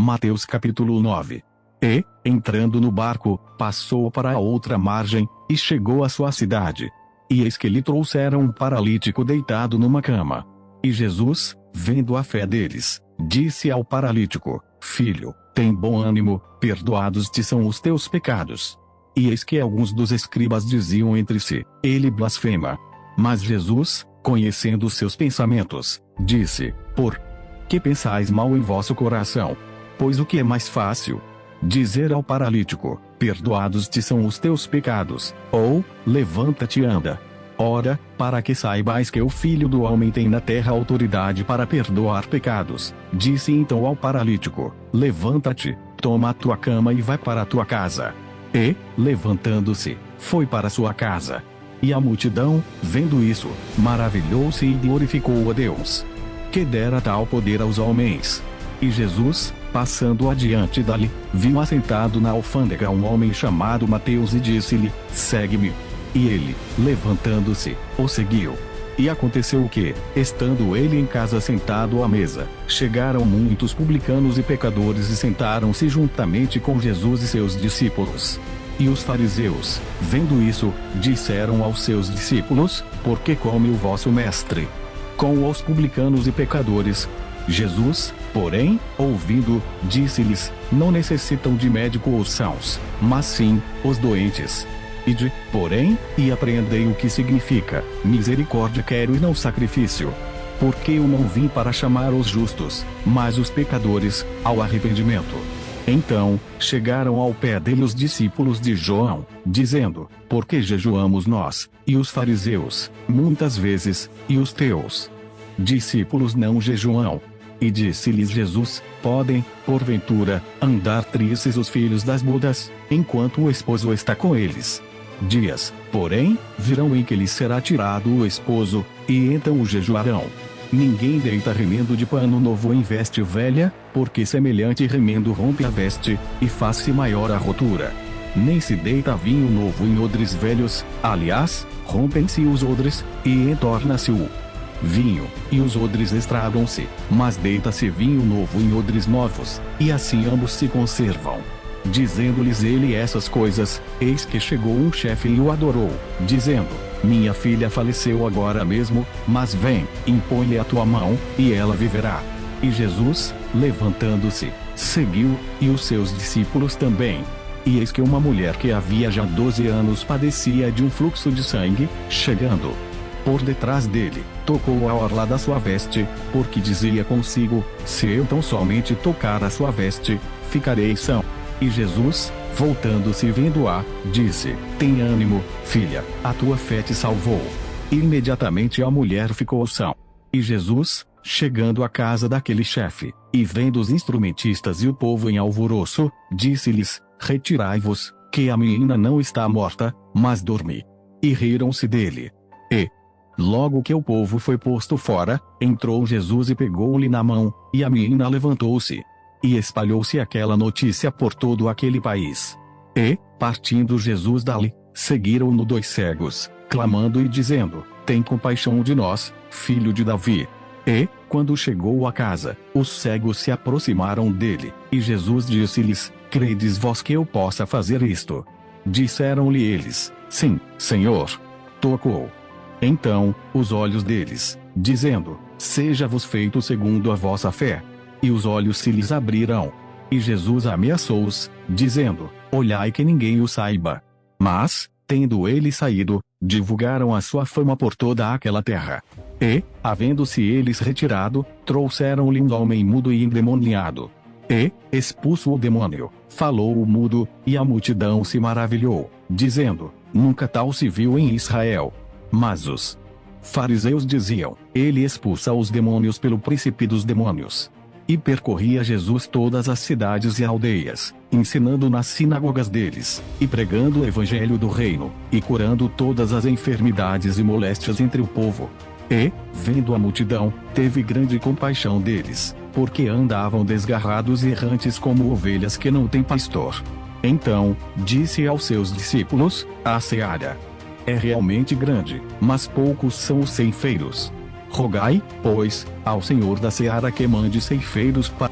Mateus capítulo 9. E, entrando no barco, passou para a outra margem, e chegou à sua cidade. E eis que lhe trouxeram um paralítico deitado numa cama. E Jesus, vendo a fé deles, disse ao paralítico: Filho, tem bom ânimo, perdoados te são os teus pecados. E eis que alguns dos escribas diziam entre si: Ele blasfema. Mas Jesus, conhecendo os seus pensamentos, disse: Por que pensais mal em vosso coração? Pois o que é mais fácil? Dizer ao paralítico: Perdoados te são os teus pecados, ou, levanta-te e anda. Ora, para que saibais que o Filho do Homem tem na terra autoridade para perdoar pecados, disse então ao paralítico: Levanta-te, toma a tua cama e vai para a tua casa. E, levantando-se, foi para sua casa. E a multidão, vendo isso, maravilhou-se e glorificou a Deus, que dera tal poder aos homens. E Jesus, passando adiante dali, viu assentado na alfândega um homem chamado Mateus e disse-lhe: Segue-me. E ele, levantando-se, o seguiu. E aconteceu que, estando ele em casa sentado à mesa, chegaram muitos publicanos e pecadores e sentaram-se juntamente com Jesus e seus discípulos. E os fariseus, vendo isso, disseram aos seus discípulos: Por que come o vosso mestre com os publicanos e pecadores? Jesus, porém, ouvindo, disse-lhes: Não necessitam de médico os sãos, mas sim, os doentes. Ide, porém, e apreendei o que significa: misericórdia quero e não sacrifício. Porque eu não vim para chamar os justos, mas os pecadores, ao arrependimento. Então, chegaram ao pé dele os discípulos de João, dizendo: Por que jejuamos nós, e os fariseus, muitas vezes, e os teus discípulos não jejuam? E disse-lhes Jesus: Podem, porventura, andar tristes os filhos das bodas, enquanto o esposo está com eles? Dias, porém, virão em que lhes será tirado o esposo, e então o jejuarão. Ninguém deita remendo de pano novo em veste velha, porque semelhante remendo rompe a veste, e faz-se maior a rotura. Nem se deita vinho novo em odres velhos, aliás, rompem-se os odres, e entorna-se o vinho, e os odres estragam-se, mas deita-se vinho novo em odres novos, e assim ambos se conservam. Dizendo-lhes ele essas coisas, eis que chegou um chefe e o adorou, dizendo: Minha filha faleceu agora mesmo, mas vem, impõe-lhe a tua mão, e ela viverá. E Jesus, levantando-se, seguiu, e os seus discípulos também. E eis que uma mulher que havia já 12 anos padecia de um fluxo de sangue, chegando por detrás dele, tocou a orla da sua veste, porque dizia consigo: Se eu tão somente tocar a sua veste, ficarei são. E Jesus, voltando-se e vendo-a, disse: Tem ânimo, filha, a tua fé te salvou. E imediatamente a mulher ficou sã. E Jesus, chegando à casa daquele chefe, e vendo os instrumentistas e o povo em alvoroço, disse-lhes: Retirai-vos, que a menina não está morta, mas dorme. E riram-se dele. E, logo que o povo foi posto fora, entrou Jesus e pegou-lhe na mão, e a menina levantou-se. E espalhou-se aquela notícia por todo aquele país. E, partindo Jesus dali, seguiram-no 2 cegos, clamando e dizendo: Tem compaixão de nós, filho de Davi. E, quando chegou à casa, os cegos se aproximaram dele, e Jesus disse-lhes: Credes vós que eu possa fazer isto? Disseram-lhe eles: Sim, Senhor. Tocou então os olhos deles, dizendo: Seja-vos feito segundo a vossa fé. E os olhos se lhes abriram. E Jesus ameaçou-os, dizendo: Olhai que ninguém o saiba. Mas, tendo ele saído, divulgaram a sua fama por toda aquela terra. E, havendo-se eles retirado, trouxeram-lhe um homem mudo e endemoniado. E, expulso o demônio, falou o mudo, e a multidão se maravilhou, dizendo: Nunca tal se viu em Israel. Mas os fariseus diziam: Ele expulsa os demônios pelo príncipe dos demônios. E percorria Jesus todas as cidades e aldeias, ensinando nas sinagogas deles, e pregando o evangelho do reino, e curando todas as enfermidades e moléstias entre o povo. E, vendo a multidão, teve grande compaixão deles, porque andavam desgarrados e errantes como ovelhas que não têm pastor. Então, disse aos seus discípulos: A seara é realmente grande, mas poucos são os ceifeiros. Rogai, pois, ao Senhor da seara que mande ceifeiros para